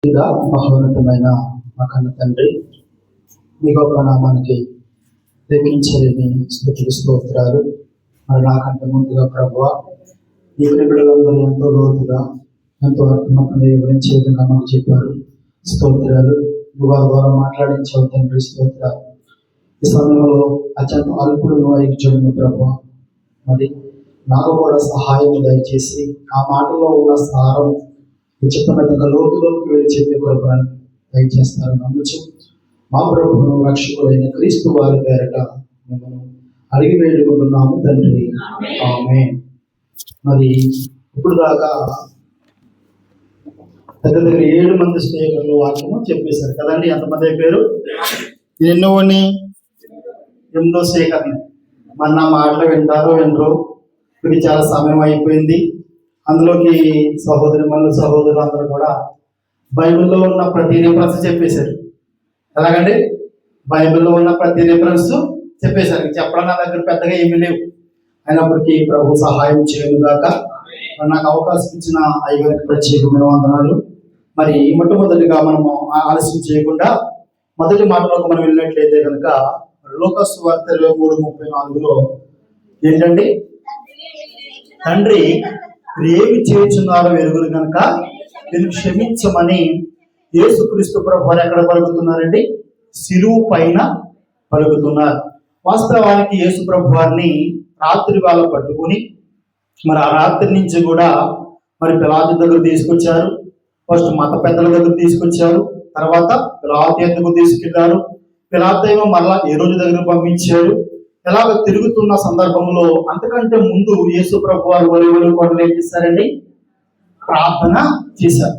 మహోన్నతమైన మా కన్న తండ్రి, మీ గొప్ప నామానికి ప్రేమించలేని స్తుతులు స్తోత్రాలు. మరి నాకంటే ముందుగా ప్రభువా, ఈ బిడ్డలందరూ ఎంతో లోతుగా ఎంతో అర్థవంతంగా వివరించే విధంగా మాకు చెప్పారు. స్తోత్రాలు. వారి ద్వారా మాట్లాడించావు తండ్రి, స్తోత్రాలు. ఈ సమయంలో అత్యంత అల్పుడును ఐక్యుడును ప్రభువా, మరి నాకు కూడా సహాయం దయచేసి ఆ మాటలో ఉన్న సారం ఉచితమైన లోతులోకి వెళ్ళి చెప్పే కృపను దయచేస్తారు నమ్మచ్చు. మా ప్రభువును రక్షకుడైన క్రీస్తు వారి పేరట మిమ్మల్ని అడిగి వేడుకుంటున్నాము తండ్రి, ఆమేన్. మరి ఇప్పుడు దాకా దగ్గర 7 మంది స్నేహితులు వాక్యము చెప్పేశారు కదండి. ఎంతమంది అయిపోయారు? ఎన్నోని 8వ సేకరణ. మన నా మాటలు వింటారో వినరు. ఇది చాలా సమయం అయిపోయింది. అందులోకి సహోదరులు అందరూ కూడా బైబిల్లో ఉన్న ప్రతి రిఫరెన్స్ చెప్పేశారు. ఎలాగండి? బైబిల్లో ఉన్న ప్రతి రిఫరెన్స్ చెప్పేశారు. చెప్పడం నా దగ్గర పెద్దగా ఏమీ లేవు. అయినప్పటికీ ప్రభు సహాయం చేయను గాక. నాకు అవకాశం ఇచ్చిన అయ్యగారికి ప్రత్యేకమైన వందనాలు. మరి మొట్టమొదటిగా మనము ఆలస్యం చేయకుండా మొదటి మాటలోకి మనం వెళ్ళినట్లయితే కనుక లూకా సువార్త 23:34లో ఏంటండి? తండ్రి ఏమి చేయుచున్నారో ఎరుగురు కనుక నేను క్షమించమని యేసుక్రీస్తు ప్రభువారు ఎక్కడ పలుకుతున్నారండి? శిలువు పైన పలుకుతున్నారు. వాస్తవానికి యేసు ప్రభువారిని రాత్రి వేళ పట్టుకుని మరి ఆ రాత్రి నుంచి కూడా మరి పిలాతు దగ్గర తీసుకొచ్చారు. ఫస్ట్ మత పెద్దల దగ్గర తీసుకొచ్చారు, తర్వాత పిలాతు ఎందుకు తీసుకెళ్లారు. పిలాతు ఏమో మరలా ఏ రోజు దగ్గర పంపించారు. ఎలాగ తిరుగుతున్న సందర్భంలో అంతకంటే ముందు యేసు ప్రభువారు ఒలివల కొండలో ఏం చేశారండి? ప్రార్థన చేశారు.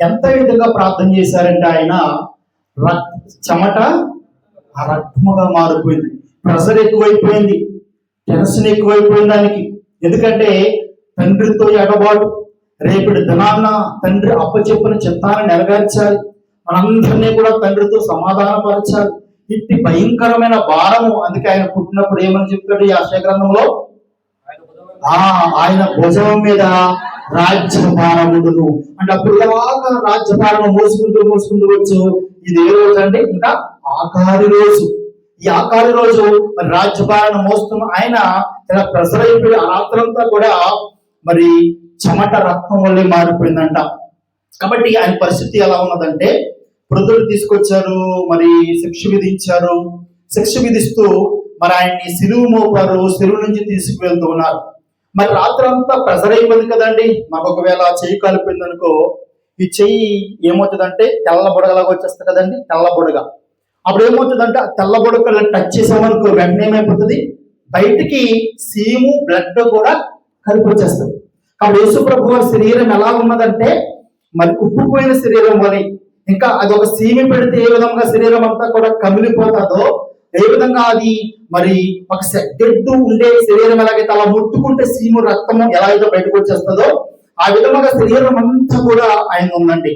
ఎంత విధంగా ప్రార్థన చేశారంటే ఆయన చెమట రక్తముగా మారిపోయింది. ప్రెషర్ ఎక్కువైపోయింది, టెన్షన్ ఎక్కువైపోయింది దానికి. ఎందుకంటే తండ్రితో ఎడబాటు, రేపటి దినాన్న తండ్రి అప్పచెప్పిన చిత్తాన్ని నెరవేర్చాలి, మనందరినీ కూడా తండ్రితో సమాధానపరచాలి. ఇట్టి భయంకరమైన భారము. అందుకే ఆయన పుట్టినప్పుడు ఏమని చెప్తాడు ఈ యెషయా గ్రంథంలో? ఆయన భుజం మీద రాజ్యభారముండును అంటే అప్పుడు దాకా రాజ్యభారం మోసుకుంటూ వచ్చు. ఇది ఏ రోజు అంటే ఇంకా ఆఖరి రోజు. ఈ ఆఖరి రోజు మరి రాజ్యభారాన్ని మోస్తున్న ఆయన ఇలా ప్రెషర్ అయిపోయి ఆ రాత్రంతా కూడా మరి చెమట రక్తం వల్లే మారిపోయిందంట. కాబట్టి ఆయన పరిస్థితి ఎలా ఉన్నదంటే, వృద్ధులు తీసుకొచ్చారు, మరి శిక్ష విధించారు. శిక్ష విధిస్తూ మరి ఆయన్ని సిలువు మోపారు, సిలువు నుంచి తీసుకువెళ్తూ ఉన్నారు. మరి రాత్రంతా ప్రెషర్ అయిపోయింది కదండి. మాకు ఒకవేళ చెయ్యి కలిపింది అనుకో, ఈ చెయ్యి ఏమవుతుందంటే తెల్ల బుడగలాగా వచ్చేస్తుంది కదండి, తెల్ల బుడగ. అప్పుడు ఏమవుతుందంటే ఆ తెల్ల బుడగ టచ్ చేసామనుకో వెంటనే ఏమైపోతుంది, బయటికి సీము బ్లడ్ కూడా కలిపి వచ్చేస్తుంది. కాబట్టి యేసు ప్రభు వారి శరీరం ఎలా ఉన్నదంటే మరి ఉప్పుపోయిన శరీరం అని. ఇంకా అది ఒక సీమి పెడితే ఏ విధంగా శరీరం అంతా కూడా కమిలిపోతుందో, ఏ విధంగా అది మరి ఒక గెడ్డు ఉండే శరీరం ఎలాగైతే అలా ముట్టుకుంటే సీము రక్తము ఎలా అయితే బయటకు వచ్చేస్తుందో ఆ విధంగా శరీరం అంతా కూడా ఆయన ఉందండి.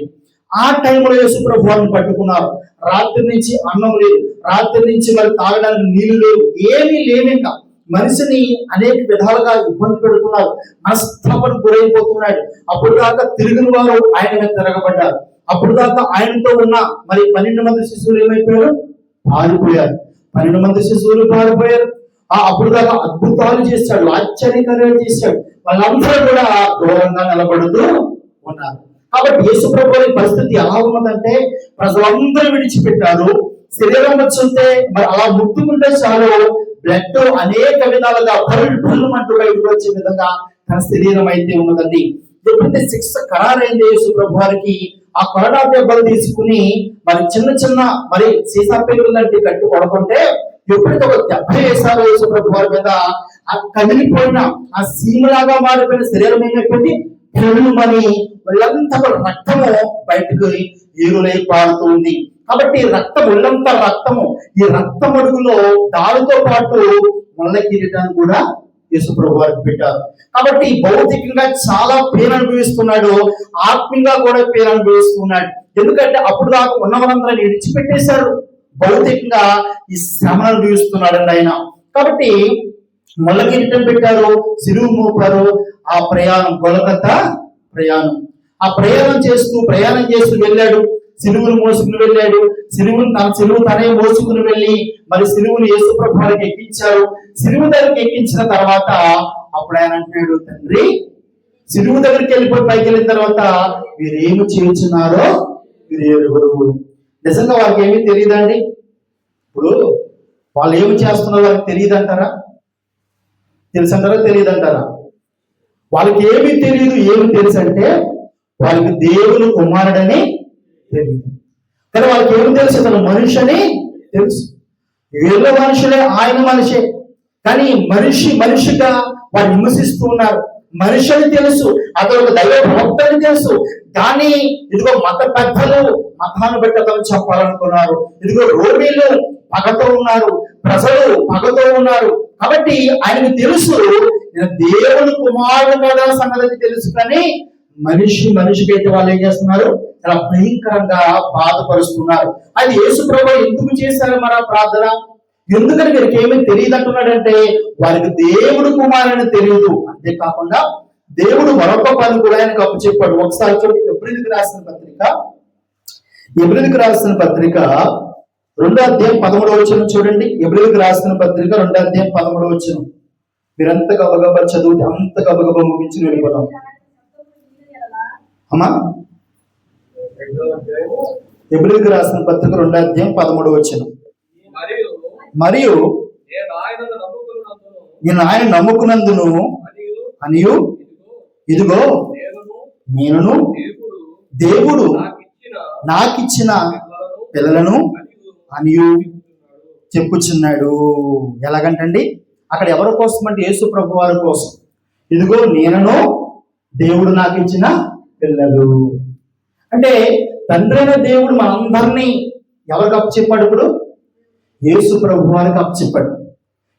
ఆ టైంలో యేసు ప్రభు వారిని పట్టుకున్నారు. రాత్రి నుంచి అన్నం లేదు, రాత్రి నుంచి మరి తాగడానికి నీళ్లు లేవు, ఏమీ లేవు. ఇంకా మనిషిని అనేక విధాలుగా ఇబ్బంది పెడుతున్నారు, మనస్తాపన గురైపోతున్నాడు. అప్పుడు దాకా తిరిగిన వారు ఆయన మీద తిరగబడ్డారు. అప్పుడు దాకా ఆయనతో ఉన్న మరి 12 మంది శిశువులు ఏమైపోయారు? పారిపోయారు. 12 మంది శిశువులు పారిపోయారు. అప్పుడు దాకా అద్భుతాలు చేశాడు, ఆశ్చర్యకార్యాలు చేశాడు. వాళ్ళందరూ కూడా దూరంగా నిలబడుతూ ఉన్నారు. కాబట్టి యేసు ప్రభువు పరిస్థితి ఎలా ఉన్నదంటే ప్రజలందరూ విడిచిపెట్టారు. శరీరం వచ్చుంటే మరి అలా ముట్టుకుంటే చాలు బ్లడ్ అనేక విధాలుగా భల్లుమంటూ బయటకు వచ్చే విధంగా తన శరీరం అయితే ఉన్నదండి. ఎప్పుడైతే శిక్ష ఖరారైంది యేసు ప్రభు వారికి, ఆ కొరడా దెబ్బలు తీసుకుని మరి చిన్న మరి సీసా పేగులు లాంటి కట్టి కొడుతుంటే ఎప్పుడైతే ఒక దెబ్బ వేశారో యేసు ప్రభు వారి మీద, ఆ కదిలిపోయిన ఆ సీమలాగా మారిపోయిన శరీరం ఏమైపోయింది? పెళ్ళుమని ఒళ్ళంతా రక్తము బయటకు ఏరులై పారుతుంది. కాబట్టి రక్తం, ఒళ్ళంతా రక్తము. ఈ రక్తం అడుగులో దానితో పాటు ముళ్ళ కిరీటాన్ని కూడా యేసు ప్రభు వారికి పెట్టారు. కాబట్టి భౌతికంగా చాలా పెయిన్ అనుభవిస్తున్నాడు, ఆత్మీయంగా కూడా పెయిన్ అనుభవిస్తున్నాడు. ఎందుకంటే అప్పుడు దాకా ఉన్నవారందరూ విడిచిపెట్టేశారు, భౌతికంగా ఈ శ్రమ అనుభవిస్తున్నాడండి ఆయన. కాబట్టి ముళ్ళ కిరీటం పెట్టారు, సిలువ మోపారు. ఆ ప్రయాణం గొలగొతా ప్రయాణం. ఆ ప్రయాణం చేస్తూ వెళ్ళాడు. సిలువును మోసుకుని వెళ్ళాడు. సిలువు తనే మోసుకుని వెళ్ళి మరి సిలువును యేసు ప్రభు వారికి ఎక్కించారు. సిలువు దగ్గరికి ఎక్కించిన తర్వాత అప్పుడు ఆయన అంటున్నాడు, తండ్రి, సిలువు దగ్గరికి వెళ్ళిపోయి పైకి వెళ్ళిన తర్వాత వీరేమి చేస్తున్నారో వీరు ఎరుగురు. నిజంగా వారికి ఏమీ తెలియదండి. ఇప్పుడు వాళ్ళు ఏమి చేస్తున్నారో వారికి తెలియదు అంటారా? తెలుసంటారా? తెలియదు అంటారా? వాళ్ళకి ఏమీ తెలియదు. ఏమి తెలుసు అంటే వాళ్ళకి దేవుని కుమారుడని తెలియదు. కానీ వాళ్ళకి ఏమి తెలుసు? అతను మనిషి అని తెలుసు. వీళ్ళ మనుషులే, ఆయన మనిషే. కానీ మనిషిగా వారు హింసిస్తూ ఉన్నారు. మనిషి అని తెలుసు, అతను ఒక దైవ భక్త అని తెలుసు. కానీ ఇదిగో మత పెద్దలు మతాన్ని బట్టి అతను చెప్పాలనుకున్నారు. ఇదిగో రోమీలు పగతో ఉన్నారు, ప్రజలు పగతో ఉన్నారు. కాబట్టి ఆయనకు తెలుసు నేను దేవుని కుమారుడు కదా సంగతి తెలుసు. కానీ మనిషికి అయితే వాళ్ళు ఏం చేస్తున్నారు? చాలా భయంకరంగా బాధపరుస్తున్నారు. అది యేసు ప్రభు ఎందుకు చేశారు మన ప్రార్థన? ఎందుకని వీరికి ఏమీ తెలియదు అంటున్నాడంటే వారికి దేవుడు కుమారుని తెలియదు. అంతేకాకుండా దేవుడు మరొక పని కూడా ఆయనకు అప్పచెప్పాడు. ఒకసారి చూడండి, ఎబ్రిలికి రాసిన పత్రిక 2వ అధ్యాయం 13వ వచనం చూడండి. ఎబ్రిలికి రాసిన పత్రిక 2వ అధ్యాయం 13వ వచనం. మీరంత గబగబా చదివితే అంత గబగబా ముగించి వెళ్ళిపోదాం అమ్మా. ఎబ్రిలికి రాసిన పత్రిక 2వ అధ్యాయం 13వ వచనం. మరియు నేను ఆయన నమ్ముకున్నందును అనియు ఇదిగో నేనును దేవుడు నాకిచ్చిన పిల్లలను అనియు చెప్పుచున్నాడు. ఎలాగంటండి? అక్కడ ఎవరి కోసం అంటే యేసు ప్రభు వారి కోసం. ఇదిగో నేనును దేవుడు నాకు ఇచ్చిన పిల్లలు అంటే తండ్రైన దేవుడు మనందరినీ ఎవరికి అప్పచెప్పాడు? ఇప్పుడు యేసు ప్రభు వారికి అప్పచెప్పాడు.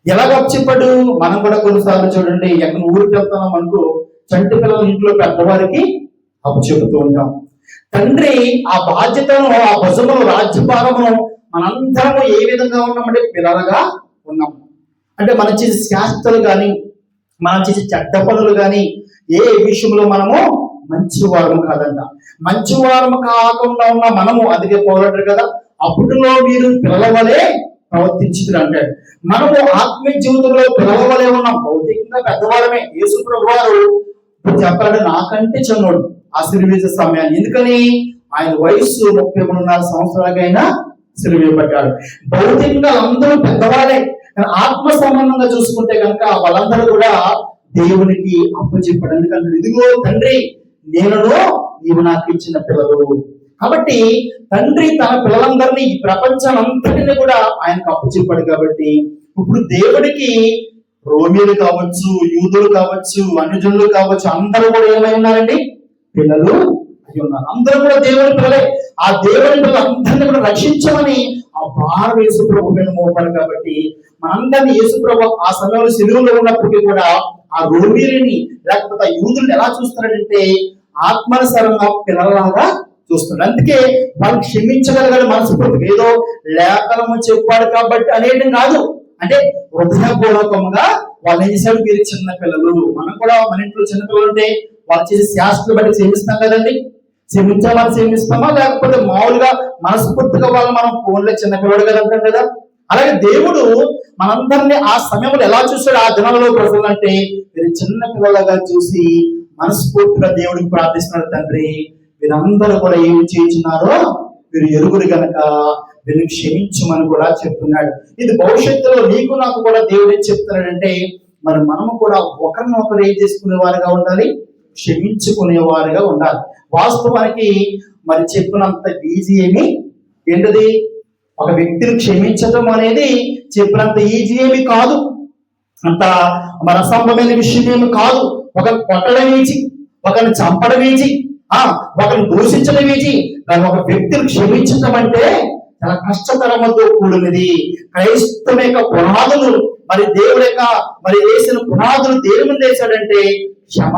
ఎలాగ అప్పచెప్పాడు? మనం కూడా కొన్నిసార్లు చూడండి, ఎక్కడ ఊరికి వెళ్తున్నాం అనుకో, చంటి పిల్లల ఇంట్లో పెద్దవారికి అప్పచెపుతూ ఉంటాం. తండ్రి ఆ బాధ్యతను, ఆ భుజమును, రాజ్యభారమును మనందరము ఏ విధంగా ఉన్నామంటే పిల్లలుగా ఉన్నాం. అంటే మనం చేసే శాస్త్రాలు కానీ, మనం చేసే చెడ్డ పనులు కానీ ఏ విషయంలో మనము మంచివారము కాదంట. మంచివారము కాకుండా ఉన్న మనము, అందుకే పోరాడారు కదా, అప్పుడులో మీరు పిల్లల వలె ప్రవర్తించుదురు అంటాడు. మనము ఆత్మీయ జీవితంలో పిల్లల వలె ఉన్నాం. భౌతికంగా పెద్దవారమే. యేసు ప్రభు వారు చెప్పాలంటే నాకంటే చిన్నోడు ఆశీర్వేద సమయాన్ని. ఎందుకని? ఆయన వయస్సు 33 సంవత్సరాలకైనా సిలువేయబడ్డాడు. భౌతికంగా అందరూ పెద్దవారే, ఆత్మ సంబంధంగా చూసుకుంటే కనుక వాళ్ళందరూ కూడా దేవునికి అప్పచెప్పాడు. ఎందుకంటే ఇదిగో తండ్రి నేనును నీవు నాకు ఇచ్చిన పిల్లలు. కాబట్టి తండ్రి తన పిల్లలందరినీ, ఈ ప్రపంచానంతటిని కూడా ఆయనకు అప్పచెప్పాడు. కాబట్టి ఇప్పుడు దేవుడికి రోమీలు కావచ్చు, యూదులు కావచ్చు, అన్యజనులు కావచ్చు, అందరూ కూడా ఏమై ఉన్నారండి? పిల్లలు అయి ఉన్నారు. అందరూ కూడా దేవుని పిల్లలే. ఆ దేవుని పిల్లలందరినీ కూడా రక్షించమని ఆ భారం యేసు ప్రభు మీద మోపాడు. కాబట్టి మనందరినీ యేసు ప్రభు ఆ సమయంలో సిలువలో ఉన్నప్పటికీ కూడా ఆ రోమీలని లేకపోతే ఆ యూదులను ఎలా చూస్తున్నాడంటే ఆత్మనుసారంగా పిల్లలాగా చూస్తున్నాడు. అందుకే వాళ్ళు క్షమించగలగాలి మనస్ఫూర్తిగా. ఏదో లేఖనము చెప్పాడు కాబట్టి అనేది కాదు. అంటే హృదయపూర్వకంగా వాళ్ళు ఏం చేశాడు? మీరు చిన్న పిల్లలు. మనం కూడా మన ఇంట్లో చిన్న పిల్లలు ఉంటే వాళ్ళు చేసే శాస్త్రాలు బట్టి క్షమిస్తాం కదండి. క్షమించామని క్షమిస్తామా? లేకపోతే మామూలుగా మనస్ఫూర్తిగా వాళ్ళు మనం ఫోన్లో చిన్న పిల్లడు కదా అంటాం కదా. అలాగే దేవుడు మనందరినీ ఆ సమయంలో ఎలా చూస్తాడు? ఆ దినంలో ప్రజలు అంటే మీరు చిన్న పిల్లలుగా చూసి మనస్ఫూర్తిగా దేవుడికి ప్రార్థిస్తున్నారు, తండ్రి వీరందరూ కూడా ఏమి చేస్తున్నారో వీరు ఎరుగురు కనుక వీరిని క్షమించమని కూడా చెప్తున్నాడు. ఇది భవిష్యత్తులో నీకు నాకు కూడా దేవుడు ఏం చెప్తున్నాడంటే మరి మనము కూడా ఒకరినొకరు ఏం చేసుకునే వారుగా ఉండాలి? క్షమించుకునేవారుగా ఉండాలి. వాస్తవానికి మరి చెప్పినంత ఈజీ ఏమి ఏంటది? ఒక వ్యక్తిని క్షమించడం అనేది చెప్పినంత ఈజీ ఏమి కాదు. అంత మన అసంభవమైన విషయం ఏమి కాదు. ఒకరిని కొట్టడం ఈజీ, ఒకరిని చంపడం ఈజీ, ఒకరిని దూషించడం ఈజీ. కానీ ఒక వ్యక్తిని క్షమించడం అంటే చాలా కష్టతరముతో కూడినది. క్రైస్తవ యొక్క పునాదులు మరి దేవుడి యొక్క మరి వేసిన పునాదులు దేని మీద వేశాడంటే క్షమ.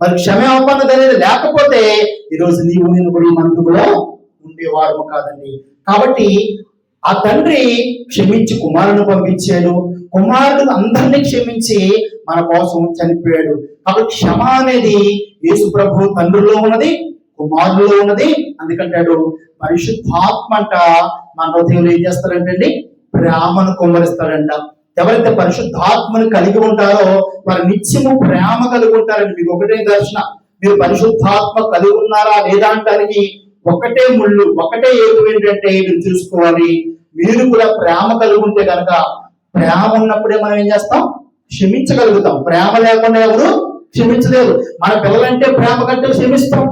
మరి క్షమాపణ అనేది లేకపోతే ఈరోజు నీవు నేను కూడా ఈ మందులో ఉండేవారము కాదండి. కాబట్టి ఆ తండ్రి క్షమించి కుమారుని పంపించాడు. కుమారుడు అందరినీ క్షమించి మన కోసం చనిపోయాడు. కాబట్టి క్షమ అనేది యేసు ప్రభు తండ్రిలో ఉన్నది, కుమారులో ఉన్నది. అందుకంటాడు పరిశుద్ధాత్మ అంట మన హృదయంలో ఏం చేస్తారంటండి, ప్రేమను కుమ్మరిస్తాడంట. ఎవరైతే పరిశుద్ధాత్మను కలిగి ఉంటారో వారు నిత్యము ప్రేమ కలిగి ఉంటారండి. మీకు ఒకటే దర్శన, మీరు పరిశుద్ధాత్మ కలిగి ఉన్నారా లేదా అంటానికి ఒకటే ముళ్ళు, ఒకటే ఏడు ఏంటంటే మీరు చూసుకోవాలి, మీరు కూడా ప్రేమ కలిగి ఉంటే కనుక, ప్రేమ ఉన్నప్పుడే మనం ఏం చేస్తాం, క్షమించగలుగుతాం. ప్రేమ లేకుండా ఎవరు క్షమించలేరు. మన పిల్లలంటే ప్రేమ కంటే క్షమిస్తాం,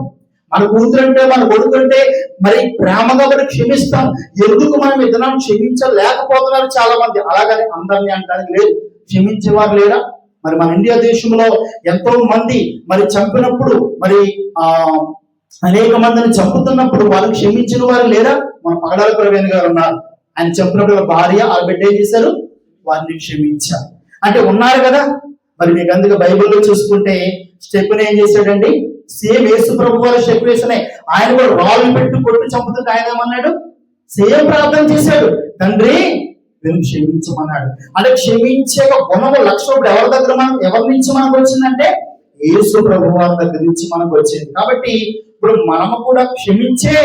మన కూతురంటే మన కొడుకుంటే మరి ప్రేమగా కూడా క్షమిస్తాం. ఎందుకు మనం ఇతరులను క్షమించలేకపోతున్నారు చాలా మంది. అలాగని అందరినీ అనడానికి లేదు, క్షమించేవారు లేరా? మరి మన ఇండియా దేశంలో ఎంతో మంది మరి చంపినప్పుడు, మరి అనేక మందిని చంపుతున్నప్పుడు వాళ్ళని క్షమించిన వారు లేరా? మన పగడాల ప్రవీణ్ గారు ఉన్నారు, ఆయన చంపినప్పుడు భార్య ఆ బిడ్డ ఏం చేశారు, వారిని క్షమించారు. అంటే ఉన్నారు కదా. మరి మీకు అందుకు బైబిల్లో చూసుకుంటే స్టెఫెన్ ఏం చేశాడండి, సేమ్ యేసు ప్రభు వారి స్టెఫెన్, ఆయన కూడా రాళ్ళు పెట్టి కొట్టు చంపుతుంటే ఆయన ఏమన్నాడు, సేమ్ ప్రార్థన చేశాడు, తండ్రి నేను క్షమించమన్నాడు. అంటే క్షమించే గుణము లక్ష్యం ఎవరి దగ్గర ఎవరి నుంచి మనకు వచ్చిందంటే యేసు ప్రభు వారి దగ్గర నుంచి మనకు వచ్చింది. కాబట్టి ఇప్పుడు మనము కూడా క్షమించే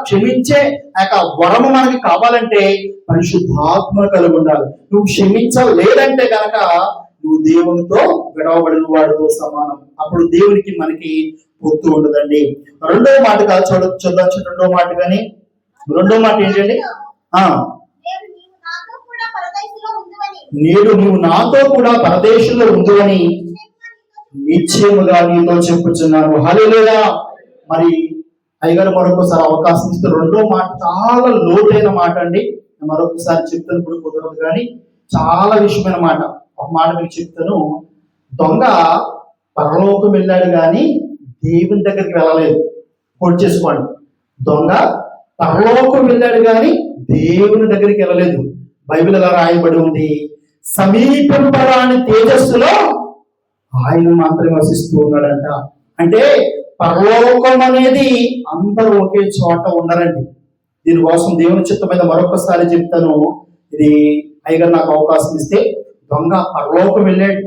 క్షమించే ఆ వరము మనకి కావాలంటే పరిశుద్ధాత్మను కలిగి ఉండాలి. నువ్వు క్షమించలేదంటే కనుక నువ్వు దేవునితో విడవబడిన వాడితో సమానం. అప్పుడు దేవునికి మనకి పొత్తు ఉండదండి. రెండవ మాట కాదు, చూద్దాం రెండవ మాట. కానీ రెండవ మాట ఏంటండి, నేడు నీవు నాతో కూడా పరదేశంలో ఉందని నిశ్చయముగా నీతో చెప్పుచున్నాను. హల్లెలూయా. మరి అయ్యగారు మరొకసారి అవకాశం ఇస్తే రెండో మాట చాలా లోతైన మాట అండి. మరొకసారి చెప్తాను, ఇప్పుడు కుదరదు కానీ చాలా విషయమైన మాట. ఒక మాట మీకు చెప్తాను. దొంగ పరలోకం వెళ్ళాడు కానీ దేవుని దగ్గరికి వెళ్ళలేదు. కోట్ చేసుకోండి, దొంగ పరలోకం వెళ్ళాడు కానీ దేవుని దగ్గరికి వెళ్ళలేదు. బైబిల్ అలా రాయబడి ఉంది, సమీపింపరాని తేజస్సులో ఆయన మాత్రమే వసిస్తూ ఉన్నాడంట. అంటే పరలోకం అనేది అందరూ ఒకే చోట ఉండరండి. దీనికోసం దేవుని చిత్తం మీద మరొకసారి చెప్తాను. ఇది అయ్యగారు నాకు అవకాశం ఇస్తే, దొంగ పరలోకం వెళ్ళాడు,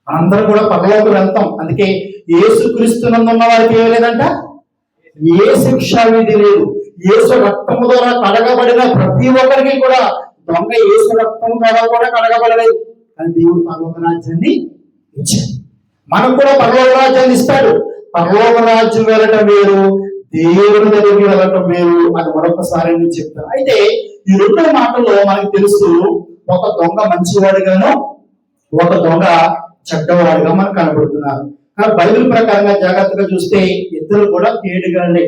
మనందరం కూడా పరలోకం వెళ్తాం. అందుకే యేసు క్రీస్తునందున్న వారికి ఏం లేదంట, ఏ శిక్షా విధి లేదు. యేసు రక్తము ద్వారా కడగబడిన ప్రతి ఒక్కరికి కూడా, దొంగ యేసు రక్తము ద్వారా కూడా కడగబడలేదు, కానీ దేవుడు పరలోక రాజ్యాన్ని ఇచ్చాడు. మనకు కూడా పరలోక రాజ్యాన్ని ఇస్తాడు. పరలోక రాజ్యం వెళ్ళటం వేరు, దేవుని దగ్గరికి వెళ్ళటం వేరు. అది మరొకసారి నేను చెప్తాను. అయితే ఈ రెండు మాటల్లో మనకు తెలుసు, ఒక దొంగ మంచివాడుగాను, ఒక దొంగ చెడ్డవాడుగా మనకు కనబడుతున్నారు. కానీ బైబిల్ ప్రకారంగా జాగ్రత్తగా చూస్తే ఇద్దరు కూడా కేడుగానే,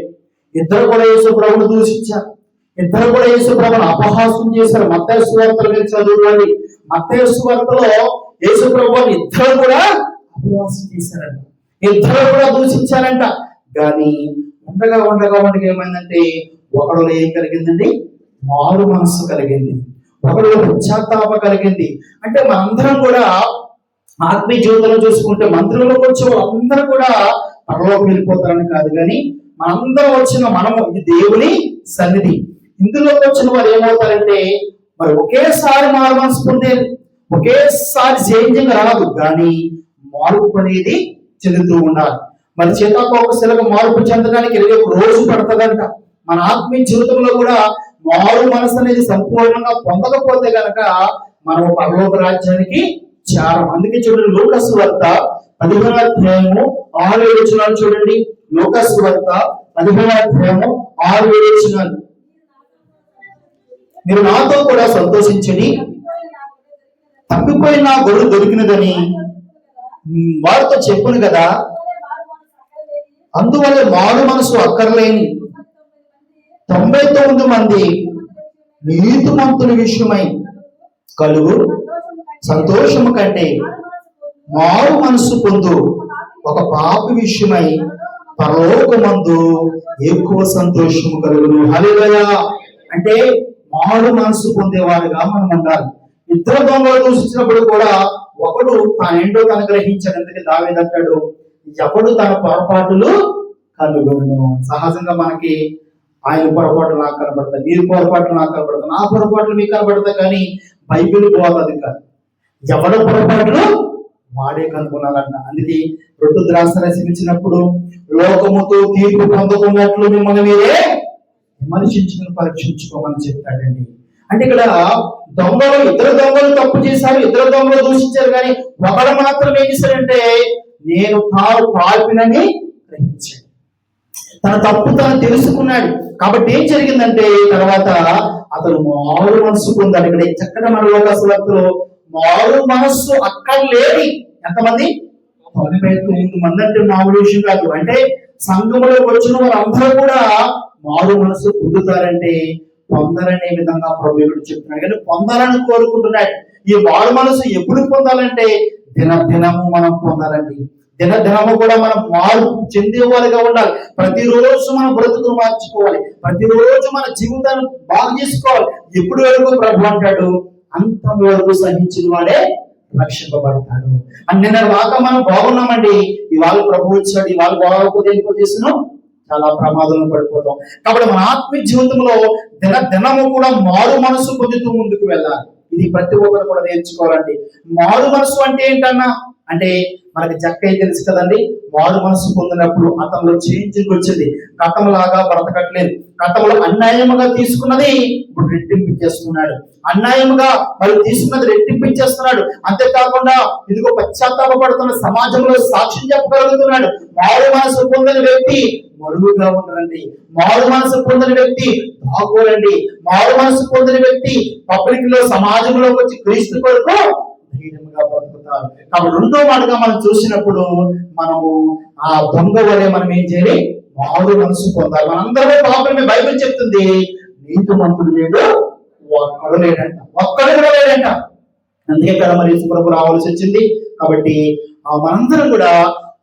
ఇద్దరు కూడా యేసు ప్రభువును దూషించారు, ఇద్దరు కూడా యేసు ప్రభువును అపహాస్యం చేశారు. మత్తయి సువార్తలో మీరు చదువుకోండి, మత్తయి సువార్తలో యేసు ప్రభువుని ఇద్దరు కూడా అపహాస్యం చేశారంట, ఇద్దరు కూడా దూషించారంట. కానీ ఉండగా ఏమైందంటే, ఒకడు ఏం కలిగిందండి, మారు మనస్సు కలిగింది, ఒకడు పశ్చాత్తాప కలిగింది. అంటే మనందరం కూడా ఆత్మీయ జీవితంలో చూసుకుంటే మంత్రులకు వచ్చే వాళ్ళందరూ కూడా పరలోకం వెళ్ళిపోతారని కాదు, కానీ మనందరం మనము ఇది దేవుని సన్నిధి. ఇందులోకి వచ్చిన వారు ఏమవుతారంటే, మరి ఒకేసారి మారు మనసు పొందే, ఒకేసారి చేంజింగ్ రాదు, కానీ మార్పు అనేది చెందుతూ ఉండాలి. మరి చేతాకోకశిలకు మార్పు చెందడానికి 21 రోజు పడుతుందంట. మన ఆత్మీయ జీవితంలో కూడా మారు మనసు అనేది సంపూర్ణంగా పొందకపోతే కనుక మనం పరలోక రాజ్యానికి చేరం. అందుకే చూడండి, లూకాసు వార్త 15వ అధ్యాయము 6-7 వచనాలు చూడండి. లూకాసు వార్త 15వ అధ్యాయము 6-7 వచనాలు. మీరు నాతో కూడా సంతోషించండి, తప్పిపోయిన గొర్రె దొరికినదని వారితో చెప్పును కదా, అందువల్ల మారు మనసు అక్కర్లేని 99 మంది నీతిమంతుల విషయమై కలుగు సంతోషము కంటే మారు మనసు పొందు ఒక పాపి విషయమై పరలోకమందు ఎక్కువ సంతోషము కలుగును. హల్లెలూయా. అంటే మారు మనసు పొందేవారుగా మనం ఉండాలి. ఇద్దరు దొంగలు దూషించినప్పుడు కూడా ఒకడు తానేంటో తను గ్రహించాడు. అందుకే దావీదు అంటాడు, ఎవడు తన పొరపాటులు కనుగొను. సహజంగా మనకి ఆయన పొరపాట్లు నాకు కనబడతాయి, మీరు పొరపాట్లు నాకు కనబడతాయి, నా పొరపాట్లు మీకు కనబడతాయి, కానీ బైబిల్ బోధది కాదు. ఎవడ పొరపాట్లు వాడే కనుగొనాలంట. అందుకే రొట్టు ద్రాక్షరసం ఇచ్చినప్పుడు లోకముతో తీర్పు పొందుకున్నట్లు మిమ్మల్ని మీరే విమర్శించుకుని పరీక్షించుకోమని చెప్తాడండి. అంటే ఇక్కడ ఇద్దరు దొంగలు తప్పు చేశారు, ఇద్దరు దొంగలు దూషించారు, కానీ ఒకడు మాత్రం ఏం చేశాడంటే నేను తాను పాపినని గ్రహించాడు. తన తప్పు తను తెలుసుకున్నాడు. కాబట్టి ఏం జరిగిందంటే తర్వాత అతను మారు మనసు పొందాడు. ఇక్కడ చక్కటి మన లోకసులతో మారు మనస్సు అక్కర్లేని ఎంతమంది? 99 మంది అంటే మామూలు విషయం కాదు. అంటే సంఘంలోకి వచ్చిన వారందరూ కూడా మారు మనసు పొందుతారంటే పొందాలనే విధంగా ప్రభు ఇక్కడ చెప్తున్నాడు. కానీ పొందాలని కోరుకుంటున్నాడు. ఈ మారు మనసు ఎప్పుడు పొందాలంటే దినము మనం పొందాలండి. దినము కూడా మనం మార్పు చెందేవారిగా ఉండాలి. ప్రతిరోజు మన బ్రతుకును మార్చుకోవాలి, ప్రతిరోజు మన జీవితాన్ని బాగు చేసుకోవాలి. ఎప్పుడు వరకు ప్రభు అంటాడు అంతం వరకు సహించిన వాడే రక్షింపబడతాడు. నిన్న దాకా మనం బాగున్నామండి, ఇవాళ ప్రభు వచ్చాడు, ఇవాళ బాగోకపోతే చేసినా చాలా ప్రమాదంలో పడిపోతాం. కాబట్టి మన ఆత్మీయ జీవితంలో దినము కూడా మారు మనసు పొందుతూ ముందుకు వెళ్ళాలి. ఇది ప్రతి ఒక్కరు కూడా నేర్చుకోవాలండి. మారు మనసు అంటే ఏంటన్నా అంటే మనకి జక్కయ్య తెలుసు కదండి. మారు మనసు పొందినప్పుడు అతనిలో చేంజింగ్ వచ్చింది. గతంలాగా బ్రతకట్లేదు. గతంలో అన్యాయముగా తీసుకున్నది ఇప్పుడు రెట్టింపించేస్తున్నాడు. అన్యాయముగా మరి తీసుకున్నది రెట్టింపించేస్తున్నాడు. అంతేకాకుండా ఇదిగో పశ్చాత్తాపడుతున్న సమాజంలో సాక్ష్యం చెప్పగలుగుతున్నాడు. మారు మనసు పొందిన వ్యక్తి మరుగుగా ఉండరండి. మారు మనసు పొందిన వ్యక్తి బాగోరండి. మారు మనసు పొందిన వ్యక్తి పబ్లిక్ లో సమాజంలోకి వచ్చి క్రీస్తు కొరకు ధైర్యంగా బ్రతుకుతారు. కాబట్టి రెండో మాటగా మనం చూసినప్పుడు మనము ఆ దొంగ వలె మనం ఏం చేయాలి? మారు మనసు పొందాలి. మనందరూ పాపమే. బైబిల్ చెప్తుంది నీతిమంతుడు లేడు, ఒక్కడు లేడంట, ఒక్కడు కూడా లేడంట. అందుకే కదా మరి యేసు ప్రభు రావాల్సి వచ్చింది. కాబట్టి మనందరం కూడా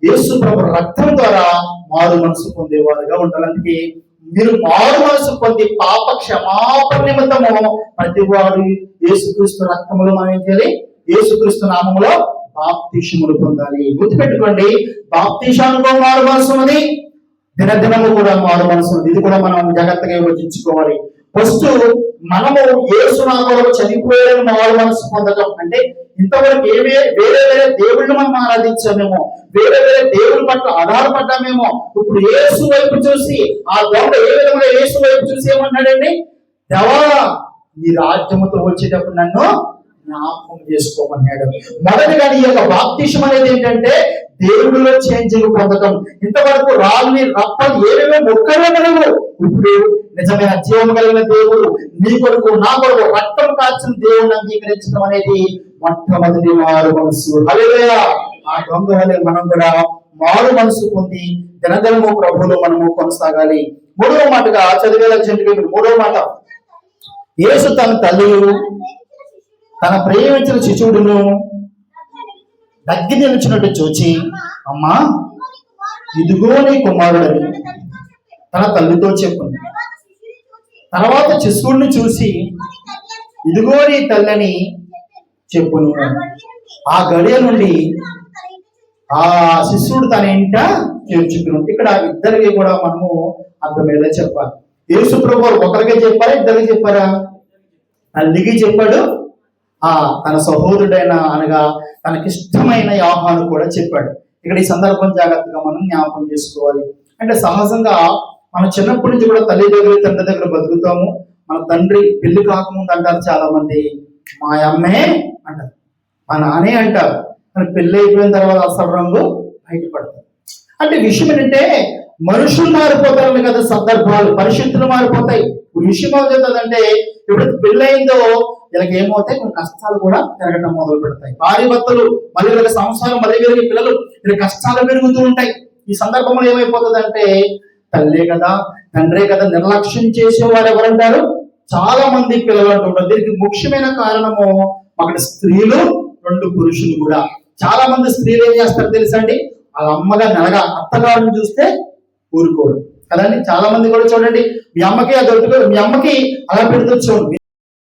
యేసు ప్రభు రక్తం ద్వారా మారు మనసు పొందేవారుగా ఉండాలి. అందుకే మీరు మారు మనసు పొంది పాప క్షమాపణ నిమిత్తము ప్రతి వాడు యేసుక్రీస్తు రక్తములో మనం ఏం చేయాలి? యేసుక్రీస్తు నామములో బాప్తిస్మములు పొందాలి. గుర్తుపెట్టుకోండి, బాప్తిస్మానికి మారు మనసు ఉన్నది, దినము కూడా మారు మనసు ఉన్నది. ఇది కూడా మనం జాగ్రత్తగా యోచించుకోవాలి. ఫస్ట్ మనము యేసు నామములో చనిపోయాలని మారు మనసు పొందడం అంటే ఇంతవరకు వేరే వేరే దేవుళ్ళు మనం ఆరాధించామేమో, వేరే వేరే దేవుళ్ళ పట్ల ఆధారపడ్డామేమో. ఇప్పుడు యేసు వైపు చూసి ఆ దొంగ ఏ విధంగా యేసు వైపు చూసి ఏమన్నాడండి? దేవా నీ రాజ్యముతో వచ్చేటప్పుడు నన్ను జ్ఞాపకం చేసుకోమన్నాడు. మొదటిగా ఈ యొక్క బాప్తిసం అనేది ఏంటంటే దేవుడిలో చేంజింగ్ పొందడం. ఇంతవరకు రాళ్ళని రప్పలు ఏమేమో మొక్కలే లేవు. ఇప్పుడు నిజమైన జీవం కలిగిన దేవుడు నీ కొరకు నా కొరకు రక్తం కాల్చిన దేవుడిని అంగీకరించడం అనేది మొట్టమొదటి మారు మనసు. హల్లెలూయా. ఆ దొంగ వలె మనం కూడా మారు మనసు పొంది దినదినము ప్రభువులో మనము కొనసాగాలి. మూడవ మాటగా చదివేలా మూడవ మాట, యేసు తన తల్లి తన ప్రేమించిన శిశువుడును దగ్గర నిలిచినట్టు చూచి అమ్మా ఇదిగో నీ కుమారుడని తన తల్లితో చెప్పింది. తర్వాత శిశువుడిని చూసి ఇదిగో నీ తల్లిని చెప్పును. ఆ గడియ నుండి ఆ శిశువుడు తన ఇంట చేర్చుకున్నాడు. ఇక్కడ ఇద్దరికి కూడా మనము అర్థమయ్యేలా చెప్పాలి. యేసు ప్రభు ఒకరికి చెప్పారా, ఇద్దరికి చెప్పారా? తల్లికి చెప్పాడు, తన సహోదరుడైన అనగా తనకిష్టమైన యోహాను కూడా చెప్పాడు. ఇక్కడ ఈ సందర్భం జాగ్రత్తగా మనం జ్ఞాపకం చేసుకోవాలి. అంటే సహజంగా మన చిన్నప్పటి నుంచి కూడా తల్లి దగ్గర తండ్రి దగ్గర బతుకుతాము. మన తండ్రి పెళ్లి కాకముందు అంటారు చాలా మంది మా అమ్మే అంటారు, మా నానే అంటారు. కానీ పెళ్లి అయిపోయిన తర్వాత అసలు రంగు బయటపడతారు. అంటే విషయం ఏంటంటే మనుషులు మారిపోతారు కదా, సందర్భాలు పరిస్థితులు మారిపోతాయి. ఇప్పుడు విషయం అవుతుందంటే ఇప్పుడు పెళ్ళయిందో వీళ్ళకి ఏమవుతాయి, కొన్ని కష్టాలు కూడా పెరగటం మొదలు పెడతాయి. భార్య భర్తలు మళ్ళీ వీళ్ళకి సంసారం, మళ్ళీ వీళ్ళకి పిల్లలు, వీళ్ళకి కష్టాలు పెరుగుతూ ఉంటాయి. ఈ సందర్భంలో ఏమైపోతుంది అంటే తల్లే కదా తండ్రే కదా నిర్లక్ష్యం చేసేవారు ఎవరంటారు? చాలా మంది పిల్లలు అంటుంటారు. దీనికి ముఖ్యమైన కారణము అక్కడ స్త్రీలు, 2 పురుషులు కూడా. చాలా మంది స్త్రీలు ఏం చేస్తారు తెలుసా అండి? వాళ్ళ అమ్మగా నెలగా అత్తగారిని చూస్తే ఊరుకోరు కదండి. చాలా మంది కూడా చూడండి, మీ అమ్మకి అది మీ అమ్మకి అలా పెడుతూ చూడండి.